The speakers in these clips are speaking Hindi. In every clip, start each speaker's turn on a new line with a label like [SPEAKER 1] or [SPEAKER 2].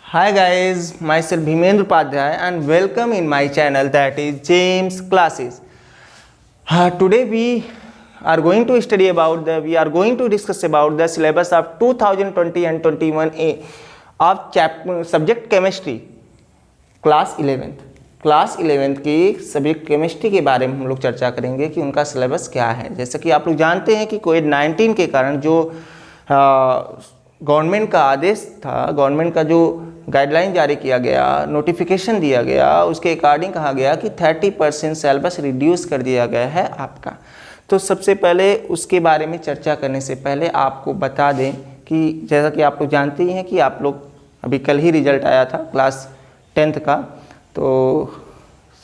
[SPEAKER 1] Hi guys, myself Bhimendra Upadhyay and welcome in my channel that is James Classes. Today we are going to discuss about the syllabus of 2020 and 21A of subject chemistry class 11th की सब्जेक्ट केमिस्ट्री के बारे में हम लोग चर्चा करेंगे कि उनका सिलेबस क्या है। जैसा कि आप लोग जानते हैं कि कोविड-19 के कारण जो गवर्नमेंट का आदेश था, गवर्नमेंट का जो गाइडलाइन जारी किया गया, नोटिफिकेशन दिया गया, उसके अकॉर्डिंग कहा गया कि 30% सिलेबस रिड्यूस कर दिया गया है आपका। तो सबसे पहले उसके बारे में चर्चा करने से पहले आपको बता दें कि जैसा कि आप लोग जानते ही हैं कि आप लोग अभी कल ही रिजल्ट आया था क्लास 10th का, तो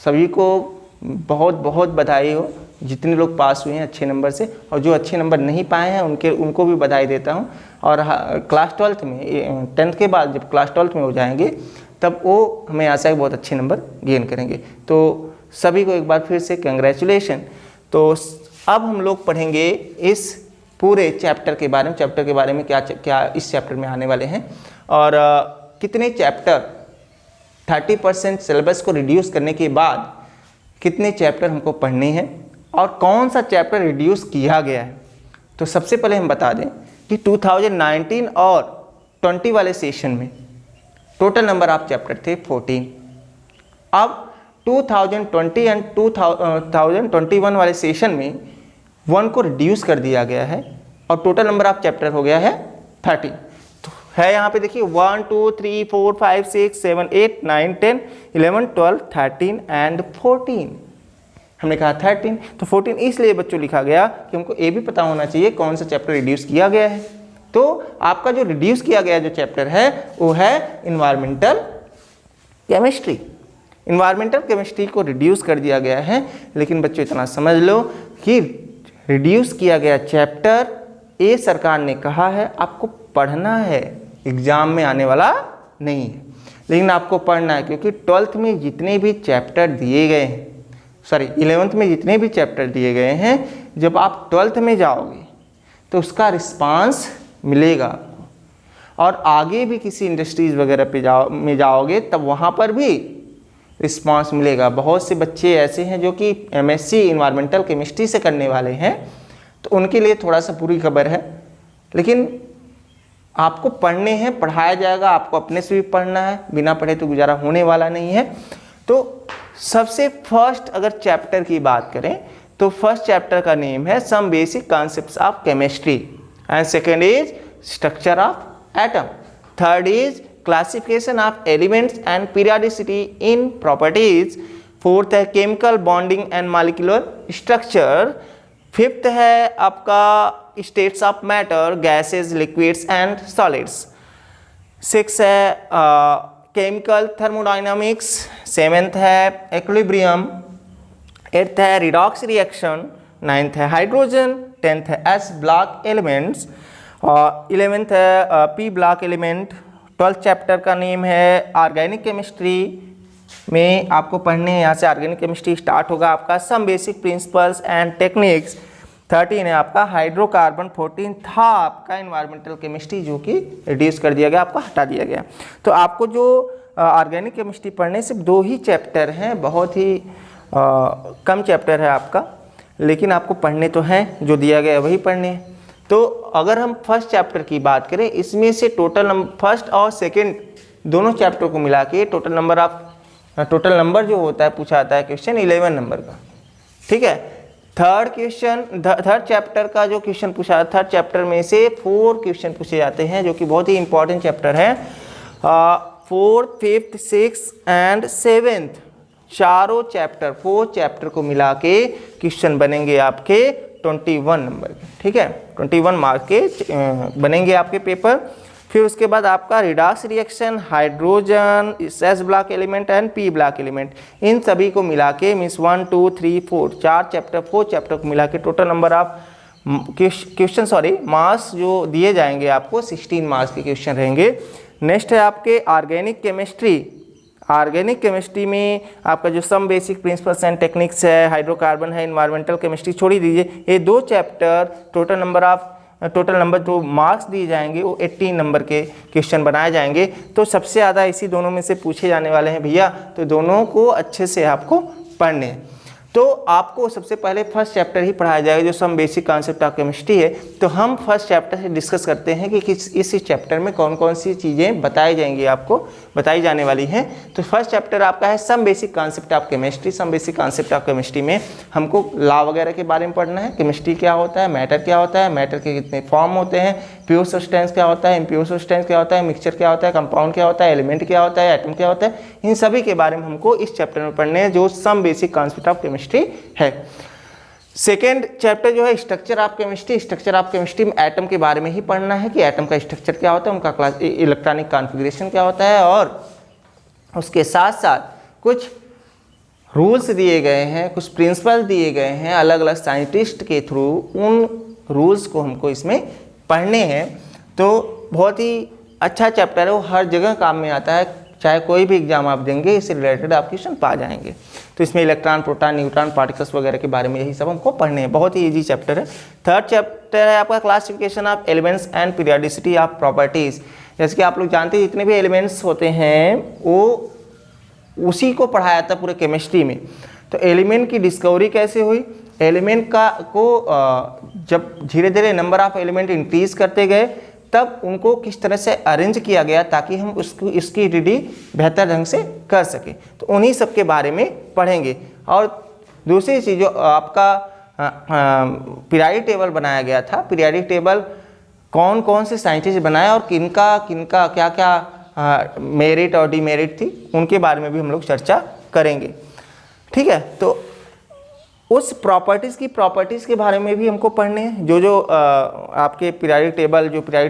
[SPEAKER 1] सभी को बहुत बहुत बधाई हो जितने लोग पास हुए हैं अच्छे नंबर से, और जो अच्छे नंबर नहीं पाए हैं उनको भी बधाई देता हूं। और क्लास 12th में 10th के बाद जब क्लास 12th में हो जाएंगे तब वो हमें आशा है बहुत अच्छे नंबर गेन करेंगे। तो सभी को एक बार फिर से कंग्रेचुलेशन। तो अब हम लोग पढ़ेंगे इस पूरे चैप्टर के बारे में क्या इस चैप्टर में आने वाले हैं और कितने चैप्टर 30% सिलेबस को रिड्यूस करने के बाद कितने चैप्टर हमको पढ़ने हैं और कौन सा चैप्टर रिड्यूस किया गया है। तो सबसे पहले हम बता दें कि 2019 और 20 वाले सेशन में टोटल नंबर ऑफ चैप्टर थे 14। अब 2020 एंड 2021 वाले सेशन में 1 को रिड्यूस कर दिया गया है और टोटल नंबर ऑफ चैप्टर हो गया है 30। तो है यहाँ पे देखिए 1 2 3 4 5 6 7 8 9 10 11 12 13 एंड 14। हमने कहा 13, तो 14 इसलिए बच्चों लिखा गया कि हमको ये भी पता होना चाहिए कौन सा चैप्टर रिड्यूस किया गया है। तो आपका जो रिड्यूस किया गया जो चैप्टर है वो है इन्वायरमेंटल केमिस्ट्री। इन्वायरमेंटल केमिस्ट्री को रिड्यूस कर दिया गया है, लेकिन बच्चों इतना समझ लो कि रिड्यूस किया गया चैप्टर ये सरकार ने कहा है आपको पढ़ना है, एग्जाम में आने वाला नहीं है, लेकिन आपको पढ़ना है क्योंकि 12th में जितने भी चैप्टर दिए गए हैं, 11th में जितने भी चैप्टर दिए गए हैं, जब आप 12th में जाओगे तो उसका रिस्पांस मिलेगा और आगे भी किसी इंडस्ट्रीज़ वगैरह पे जाओगे तब वहाँ पर भी रिस्पांस मिलेगा। बहुत से बच्चे ऐसे हैं जो कि MSc इन्वायरमेंटल केमिस्ट्री से करने वाले हैं, तो उनके लिए थोड़ा सा बुरी खबर है, लेकिन आपको पढ़ने हैं, पढ़ाया जाएगा, आपको अपने से भी पढ़ना है, बिना पढ़े तो गुजारा होने वाला नहीं है। तो सबसे फर्स्ट अगर चैप्टर की बात करें तो फर्स्ट चैप्टर का नेम है some basic concepts of chemistry and second is structure of atom, third is classification of elements and periodicity in properties, fourth है chemical bonding and molecular structure, fifth है आपका states of matter gases liquids and solids, six है केमिकल थर्मोडाइनामिक्स, सेवेंथ है एक्विलिब्रियम, एट्थ है रिडॉक्स रिएक्शन, नाइन्थ है हाइड्रोजन, टेंथ है एस ब्लॉक एलिमेंट्स, 11th है P block element, 12th chapter का नेम है ऑर्गेनिक केमिस्ट्री में आपको पढ़ने हैं, यहाँ से ऑर्गेनिक केमिस्ट्री स्टार्ट होगा आपका some basic principles and techniques, 13 है आपका हाइड्रोकार्बन, 14 था आपका इन्वायरमेंटल केमिस्ट्री जो कि रिड्यूस कर दिया गया, आपको हटा दिया गया। तो आपको जो ऑर्गेनिक केमिस्ट्री पढ़ने सिर्फ 2 ही चैप्टर हैं, बहुत ही कम चैप्टर है आपका, लेकिन आपको पढ़ने तो हैं, जो दिया गया है वही पढ़ने हैं। तो अगर हम फर्स्ट चैप्टर की बात करें, इसमें से टोटल फर्स्ट और सेकेंड दोनों चैप्टर को मिला के टोटल नंबर जो होता है पूछा जाता है क्वेश्चन 11 नंबर का, ठीक है। थर्ड चैप्टर का जो क्वेश्चन पूछा, थर्ड चैप्टर में से 4 क्वेश्चन पूछे जाते हैं जो कि बहुत ही इंपॉर्टेंट चैप्टर है। 4th, 5th, 6th and 7th चारों चैप्टर 4 चैप्टर को मिला के क्वेश्चन बनेंगे आपके 21 नंबर के, ठीक है, 21 मार्क के बनेंगे आपके पेपर। फिर उसके बाद आपका redox reaction, hydrogen, S block element and P block element, इन सभी को मिला के मीन्स 1 2 3 4 4 चैप्टर को मिला के टोटल नंबर ऑफ मार्क्स जो दिए जाएंगे आपको 16 मार्क्स के क्वेश्चन रहेंगे। नेक्स्ट है आपके ऑर्गेनिक केमिस्ट्री। ऑर्गेनिक केमिस्ट्री में आपका जो some basic principles and techniques है, हाइड्रोकार्बन है, इन्वायरमेंटल केमिस्ट्री छोड़ ही दीजिए, ये 2 chapter total number of total number जो मार्क्स दिए जाएंगे वो 80 नंबर के क्वेश्चन बनाए जाएंगे। तो सबसे ज़्यादा इसी दोनों में से पूछे जाने वाले हैं भैया, तो दोनों को अच्छे से आपको पढ़ने हैं। तो आपको सबसे पहले फर्स्ट चैप्टर ही पढ़ाया जाएगा जो some basic concept of chemistry है। तो हम फर्स्ट चैप्टर से डिस्कस करते हैं कि इस चैप्टर में कौन कौन सी चीज़ें बताई जाएंगी, आपको बताई जाने वाली हैं। तो फर्स्ट चैप्टर आपका है some basic concept of chemistry. Some basic concept of chemistry में हमको लॉ वगैरह के बारे में पढ़ना है, केमिस्ट्री क्या होता है, मैटर क्या होता है, मैटर के कितने फॉर्म होते हैं, प्योर सब्सटेंस क्या होता है, इम्प्योर सब्सटेंस क्या होता है, मिक्सचर क्या होता है, कंपाउंड क्या होता है, एलिमेंट क्या होता है, एटम क्या होता है, इन सभी के बारे में हमको इस चैप्टर में पढ़ने हैं जो some basic concept of chemistry है। सेकेंड चैप्टर जो है structure of chemistry. Structure of chemistry में एटम के बारे में ही पढ़ना है कि एटम का स्ट्रक्चर क्या होता है, उनका क्लास इलेक्ट्रॉनिक कॉन्फ़िगरेशन क्या होता है, और उसके साथ साथ कुछ रूल्स दिए गए हैं, कुछ प्रिंसिपल दिए गए हैं अलग अलग साइंटिस्ट के थ्रू, उन रूल्स को हमको इसमें पढ़ने हैं। तो बहुत ही अच्छा चैप्टर है, वो हर जगह काम में आता है, चाहे कोई भी एग्जाम आप देंगे इससे रिलेटेड आप क्वेश्चन पा जाएंगे। तो इसमें इलेक्ट्रॉन, प्रोटॉन, न्यूट्रॉन, पार्टिकल्स वगैरह के बारे में यही सब हमको पढ़ने हैं, बहुत ही इजी चैप्टर है। थर्ड चैप्टर है आपका classification of elements and periodicity of properties. जैसे कि आप लोग जानते हैं जितने भी एलिमेंट्स होते हैं वो उसी को पढ़ाया जाता है पूरे केमिस्ट्री में। तो एलिमेंट की डिस्कवरी कैसे हुई, एलिमेंट जब धीरे धीरे नंबर ऑफ एलिमेंट इंक्रीज करते गए तब उनको किस तरह से अरेंज किया गया ताकि हम इसकी रीडिंग बेहतर ढंग से कर सकें। तो उन्हीं सब के बारे में पढ़ेंगे। और दूसरी चीज़ जो आपका पीरियोडिक टेबल बनाया गया था, पीरियोडिक टेबल कौन कौन से साइंटिस्ट बनाया और किनका किनका क्या क्या मेरिट और डीमेरिट थी, उनके बारे में भी हम लोग चर्चा करेंगे। ठीक है, तो उस प्रॉपर्टीज़ के बारे में भी हमको पढ़ने हैं। जो आपके पीरियोडिक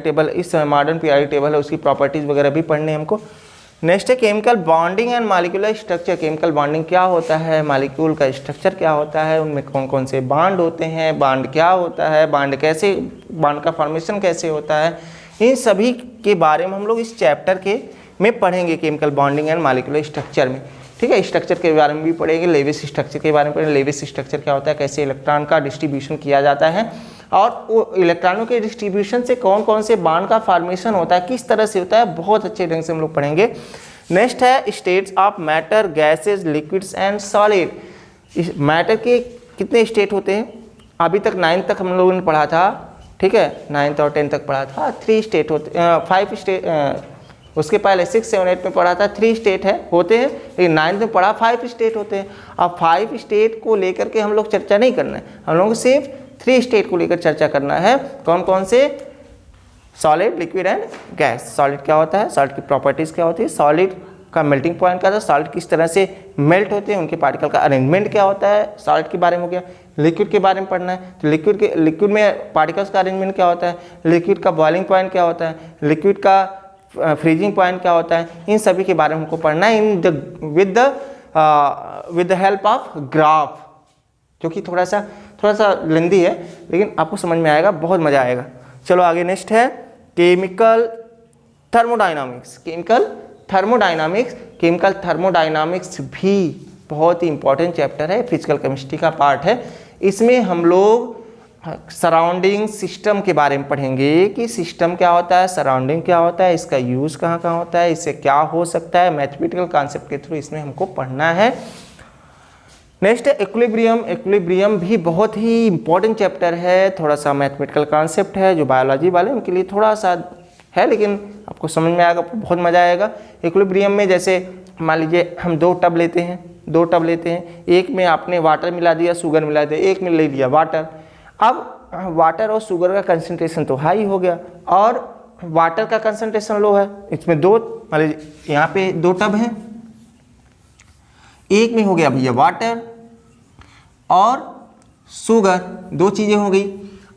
[SPEAKER 1] टेबल इस मॉडर्न पीरियोडिक टेबल है उसकी प्रॉपर्टीज़ वगैरह भी पढ़ने हैं हमको। नेक्स्ट है chemical bonding and molecular structure. Chemical bonding क्या होता है, मॉलिक्यूल का स्ट्रक्चर क्या होता है, उनमें कौन कौन से बॉन्ड होते हैं, बॉन्ड क्या होता है, बॉन्ड का फॉर्मेशन कैसे होता है, इन सभी के बारे में हम लोग इस चैप्टर में पढ़ेंगे chemical bonding and molecular structure में। ठीक है, स्ट्रक्चर के बारे में भी पढ़ेंगे, लेविस स्ट्रक्चर के बारे में पढ़ेंगे। लेविस स्ट्रक्चर क्या होता है, कैसे इलेक्ट्रॉन का डिस्ट्रीब्यूशन किया जाता है और वो इलेक्ट्रॉनों के डिस्ट्रीब्यूशन से कौन कौन से बॉन्ड का फॉर्मेशन होता है, किस तरह से होता है, बहुत अच्छे ढंग से हम लोग पढ़ेंगे। नेक्स्ट है states of matter, gases, liquids and solid. Matter के कितने स्टेट होते हैं, अभी तक 9th तक हम लोगों ने पढ़ा था। ठीक है, 9th और 10th तक पढ़ा था, 3 स्टेट होते, 5 स्टेट, उसके पहले 6, 7, 8 में पढ़ा था 3 स्टेट होते हैं, लेकिन 9th में पढ़ा 5 स्टेट होते हैं। अब 5 स्टेट को लेकर के हम लोग चर्चा नहीं करना है, हम लोग सिर्फ 3 स्टेट को लेकर चर्चा करना है। कौन कौन से, solid, liquid and gas. Solid क्या होता है, सॉलिड की प्रॉपर्टीज़ क्या होती है, सॉलिड का मेल्टिंग पॉइंट क्या होता है, सॉलिड किस तरह से मेल्ट होते हैं, उनके पार्टिकल का अरेंजमेंट क्या होता है, सॉलिड के बारे में हो गया। लिक्विड के बारे में पढ़ना है, तो लिक्विड में पार्टिकल्स का अरेंजमेंट क्या होता है, लिक्विड का बॉइलिंग पॉइंट क्या होता है, लिक्विड का फ्रीजिंग पॉइंट क्या होता है, इन सभी के बारे में हमको पढ़ना है with the help of graph, जो कि थोड़ा सा लेंदी है लेकिन आपको समझ में आएगा, बहुत मज़ा आएगा। चलो आगे नेक्स्ट है केमिकल थर्मोडाइनामिक्स। केमिकल थर्मोडाइनामिक्स भी बहुत ही इंपॉर्टेंट चैप्टर है, फिजिकल केमिस्ट्री का पार्ट है। इसमें हम लोग सराउंडिंग सिस्टम के बारे में पढ़ेंगे कि सिस्टम क्या होता है, सराउंडिंग क्या होता है, इसका यूज़ कहाँ कहाँ होता है, इससे क्या हो सकता है, मैथमेटिकल कॉन्सेप्ट के थ्रू इसमें हमको पढ़ना है। नेक्स्ट है इक्विलिब्रियम भी बहुत ही इंपॉर्टेंट चैप्टर है, थोड़ा सा मैथमेटिकल कॉन्सेप्ट है, जो बायोलॉजी वाले उनके लिए थोड़ा सा है लेकिन आपको समझ में आएगा, बहुत मज़ा आएगा। इक्विलिब्रियम में जैसे मान लीजिए हम 2 टब लेते हैं, एक में आपने वाटर मिला दिया, शुगर मिला दिया, एक में ले लिया वाटर। अब वाटर और शुगर का कंसंट्रेशन तो हाई हो गया और वाटर का कंसंट्रेशन लो है। इसमें मान लीजिए यहाँ पे 2 टब हैं, एक में हो गया भैया वाटर और शुगर, 2 चीज़ें हो गई।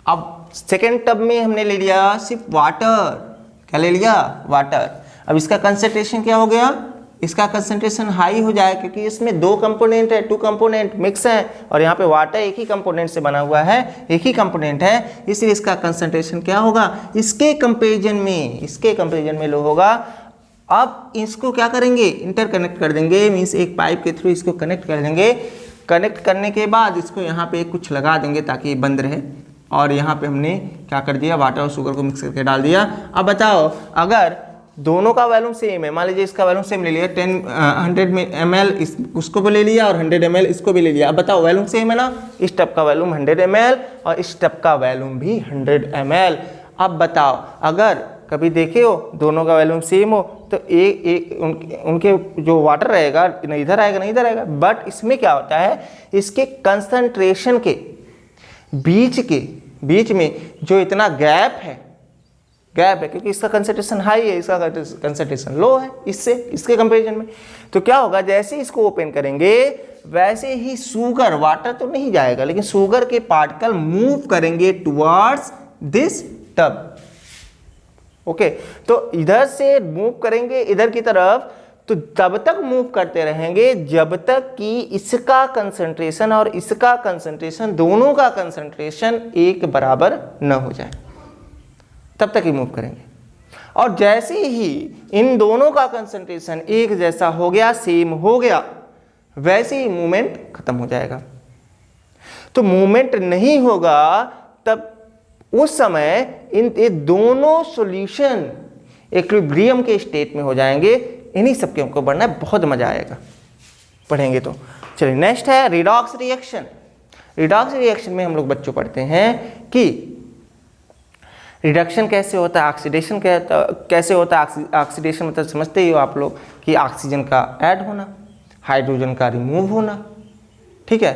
[SPEAKER 1] अब सेकेंड टब में हमने ले लिया सिर्फ वाटर, क्या ले लिया, वाटर। अब इसका कंसंट्रेशन क्या हो गया, इसका कंसंट्रेशन हाई हो जाए क्योंकि इसमें 2 कंपोनेंट है, 2 कंपोनेंट मिक्स है और यहाँ पे वाटर एक ही कंपोनेंट से बना हुआ है, एक ही कंपोनेंट है, इसलिए इसका कंसंट्रेशन क्या होगा, इसके कंपेरिजन में लो होगा। अब इसको क्या करेंगे, इंटरकनेक्ट कर देंगे, मीन्स एक पाइप के थ्रू इसको कनेक्ट कर देंगे। कनेक्ट करने के बाद इसको यहाँ पे कुछ लगा देंगे ताकि ये बंद रहे, और यहाँ पे हमने क्या कर दिया, वाटर और शुगर को मिक्स करके डाल दिया। अब बताओ अगर दोनों का वैल्यूम सेम है, मान लीजिए इसका वैल्यूम सेम ले लिया 100 ml उसको भी ले लिया और 100 ml इसको भी ले लिया। अब बताओ वैल्यूम सेम है ना, इस टब का वैल्यूम 100 ml और इस टब का वैल्यूम भी 100 ml। अब बताओ अगर कभी देखे हो दोनों का वैल्यूम सेम हो तो उनके जो वाटर रहेगा न इधर आएगा ना इधर आएगा, बट इसमें क्या होता है, इसके कंसंट्रेशन के बीच में जो इतना गैप है क्योंकि इसका कंसंट्रेशन हाई है, इसका कंसंट्रेशन लो है इसके कंपैरिजन में। तो क्या होगा, जैसे इसको ओपन करेंगे वैसे ही शुगर, वाटर तो नहीं जाएगा लेकिन शुगर के पार्टिकल मूव करेंगे टुवर्ड्स दिस टब। ओके, तो इधर से मूव करेंगे इधर की तरफ, तो तब तक मूव करते रहेंगे जब तक कि इसका कंसंट्रेशन और इसका कंसंट्रेशन, दोनों का कंसंट्रेशन एक बराबर न हो जाए, तब तक ही मूव करेंगे। और जैसे ही इन दोनों का कंसंट्रेशन एक जैसा हो गया, सेम हो गया, वैसे ही मूवमेंट खत्म हो जाएगा। तो मूवमेंट नहीं होगा तब उस समय ये दोनों सॉल्यूशन इक्विलिब्रियम के स्टेट में हो जाएंगे। इन्हीं सबके हमको पढ़ना है, बहुत मजा आएगा पढ़ेंगे तो। चलिए नेक्स्ट है रिडॉक्स रिएक्शन। रिडॉक्स रिएक्शन में हम लोग बच्चों पढ़ते हैं कि रिडक्शन कैसे होता है, ऑक्सीडेशन कैसे होता है। ऑक्सीडेशन मतलब समझते ही हो आप लोग कि ऑक्सीजन का ऐड होना, हाइड्रोजन का रिमूव होना, ठीक है।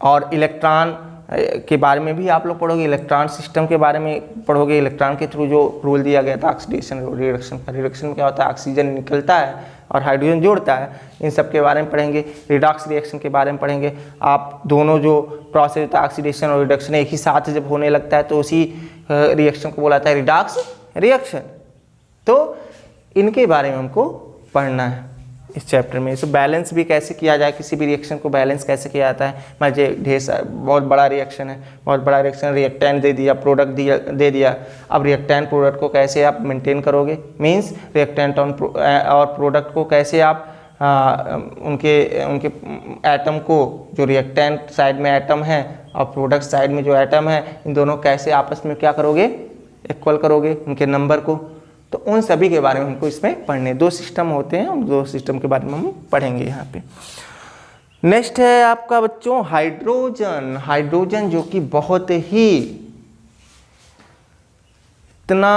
[SPEAKER 1] और इलेक्ट्रॉन के बारे में भी आप लोग पढ़ोगे, इलेक्ट्रॉन सिस्टम के बारे में पढ़ोगे, इलेक्ट्रॉन के थ्रू जो रूल दिया गया था ऑक्सीडेशन और रिडक्शन का। रिडक्शन में क्या होता है, ऑक्सीजन निकलता है और हाइड्रोजन जोड़ता है, इन सब के बारे में पढ़ेंगे। रिडॉक्स रिएक्शन के बारे में पढ़ेंगे। आप दोनों जो प्रोसेस होता है ऑक्सीडेशन और रिडक्शन एक ही साथ जब होने लगता है तो उसी रिएक्शन को बोला जाता है रिडॉक्स रिएक्शन। तो इनके बारे में हमको पढ़ना है इस चैप्टर में। इसको बैलेंस भी कैसे किया जाए, किसी भी रिएक्शन को बैलेंस कैसे किया जाता है। मान लीजिए ढेर सारा बहुत बड़ा रिएक्शन है, बहुत बड़ा रिएक्शन, रिएक्टेंट दे दिया, प्रोडक्ट दे दिया। अब रिएक्टेंट प्रोडक्ट को कैसे आप मेंटेन करोगे, मींस रिएक्टेंट और प्रोडक्ट को कैसे आप उनके एटम को, जो रिएक्टेंट साइड में एटम है और प्रोडक्ट साइड में जो एटम है, इन दोनों कैसे आपस में क्या करोगे, इक्वल करोगे उनके नंबर को। तो उन सभी के बारे में हमको इसमें पढ़ने, दो सिस्टम होते हैं, उन दो सिस्टम के बारे में हम पढ़ेंगे यहाँ पे। नेक्स्ट है आपका बच्चों हाइड्रोजन। हाइड्रोजन जो कि बहुत ही इतना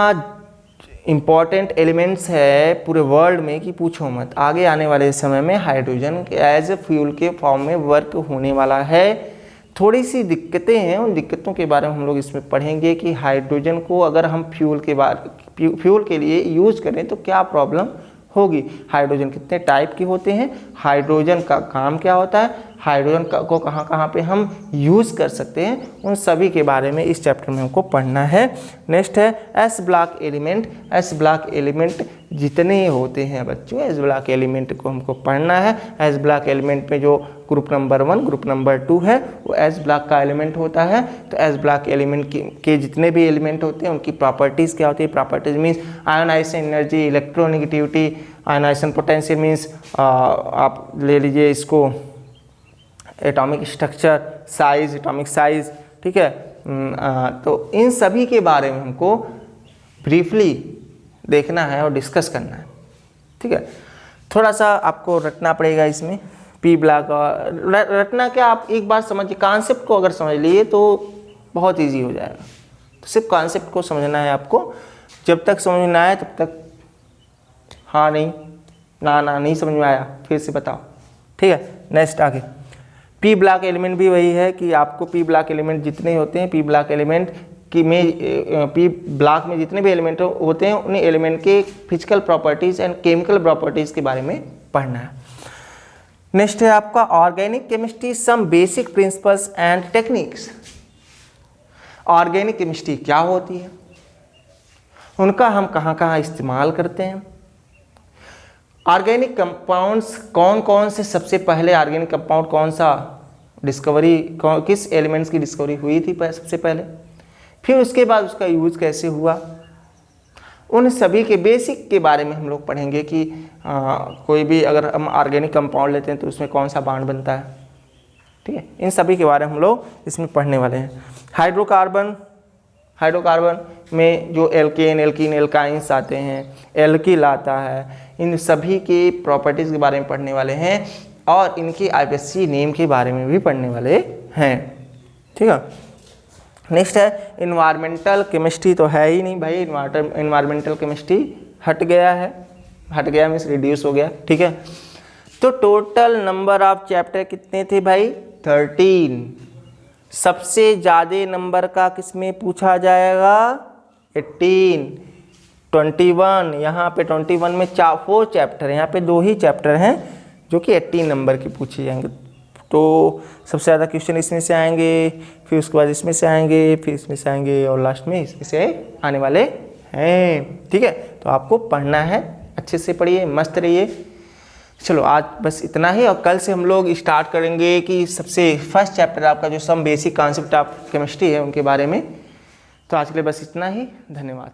[SPEAKER 1] इम्पॉर्टेंट एलिमेंट्स है पूरे वर्ल्ड में कि पूछो मत। आगे आने वाले समय में हाइड्रोजन एज ए फ्यूल के फॉर्म में वर्क होने वाला है। थोड़ी सी दिक्कतें हैं, उन दिक्कतों के बारे में हम लोग इसमें पढ़ेंगे कि हाइड्रोजन को अगर हम फ्यूल के लिए यूज़ करें तो क्या प्रॉब्लम होगी। हाइड्रोजन कितने टाइप के होते हैं, हाइड्रोजन का काम क्या होता है, हाइड्रोजन को कहाँ कहाँ पे हम यूज़ कर सकते हैं, उन सभी के बारे में इस चैप्टर में हमको पढ़ना है। नेक्स्ट है S block element. S block element जितने होते हैं बच्चों, एस ब्लॉक एलिमेंट को हमको पढ़ना है। एस ब्लॉक एलिमेंट में जो ग्रुप नंबर 1 ग्रुप नंबर 2 है वो एस ब्लॉक का एलिमेंट होता है। तो एस ब्लॉक एलिमेंट के जितने भी एलिमेंट होते हैं उनकी प्रॉपर्टीज़ क्या होती है। Properties means ionisation energy, electronegativity, ionisation potential means आप ले लीजिए इसको atomic structure, size, atomic size, ठीक है। तो इन सभी के बारे में हमको ब्रीफली देखना है और डिस्कस करना है, ठीक है। थोड़ा सा आपको रटना पड़ेगा इसमें, पी ब्लॉक रटना क्या, आप एक बार समझिए, कॉन्सेप्ट को अगर समझ लिए तो बहुत इजी हो जाएगा। तो सिर्फ कॉन्सेप्ट को समझना है आपको, जब तक समझ में ना आए तब तक हाँ नहीं ना नहीं समझ में आया फिर से बताओ, ठीक है। नेक्स्ट आगे पी ब्लॉक एलिमेंट भी वही है कि आपको पी ब्लॉक एलिमेंट जितने होते हैं, पी ब्लॉक एलिमेंट की पी ब्लॉक में जितने भी एलिमेंट होते हैं उन एलिमेंट के physical properties and chemical properties के बारे में पढ़ना है। नेक्स्ट है आपका organic chemistry, some basic principles and techniques. Organic chemistry क्या होती है, उनका हम कहाँ कहाँ इस्तेमाल करते हैं। ऑर्गेनिक कंपाउंड्स कौन कौन से, सबसे पहले ऑर्गेनिक कंपाउंड कौन सा डिस्कवरी, किस एलिमेंट्स की डिस्कवरी हुई थी सबसे पहले, फिर उसके बाद उसका यूज कैसे हुआ, उन सभी के बेसिक के बारे में हम लोग पढ़ेंगे कि कोई भी अगर हम ऑर्गेनिक कंपाउंड लेते हैं तो उसमें कौन सा बॉन्ड बनता है, ठीक ठीक है, इन सभी के बारे में हम लोग इसमें पढ़ने वाले हैं। हाइड्रोकार्बन में जो एल्केन, एल्कीन, एल्काइंस आते हैं, एल्किल आता है, इन सभी के प्रॉपर्टीज़ के बारे में पढ़ने वाले हैं और इनके आईपीएससी नेम के बारे में भी पढ़ने वाले हैं। ठीक है, नेक्स्ट है इन्वायरमेंटल केमिस्ट्री। तो है ही नहीं भाई, इन्वायरमेंटल केमिस्ट्री हट गया मीन्स रिड्यूस हो गया। ठीक है, तो टोटल नंबर ऑफ चैप्टर कितने थे भाई? 13। सबसे ज़्यादा नंबर का किसमें पूछा जाएगा? 18, 21। यहाँ पे 21 में 4 चैप्टर, यहाँ पे 2 ही चैप्टर हैं जो कि 18 नंबर के पूछे जाएंगे। तो सबसे ज़्यादा क्वेश्चन इसमें से आएंगे, फिर उसके बाद इसमें से आएंगे, फिर इसमें से आएंगे और लास्ट में इसमें से आने वाले हैं। ठीक है, तो आपको पढ़ना है, अच्छे से पढ़िए, मस्त रहिए। चलो आज बस इतना ही, और कल से हम लोग स्टार्ट करेंगे कि सबसे फर्स्ट चैप्टर आपका जो some basic concept of chemistry है उनके बारे में। तो आज के लिए बस इतना ही, धन्यवाद।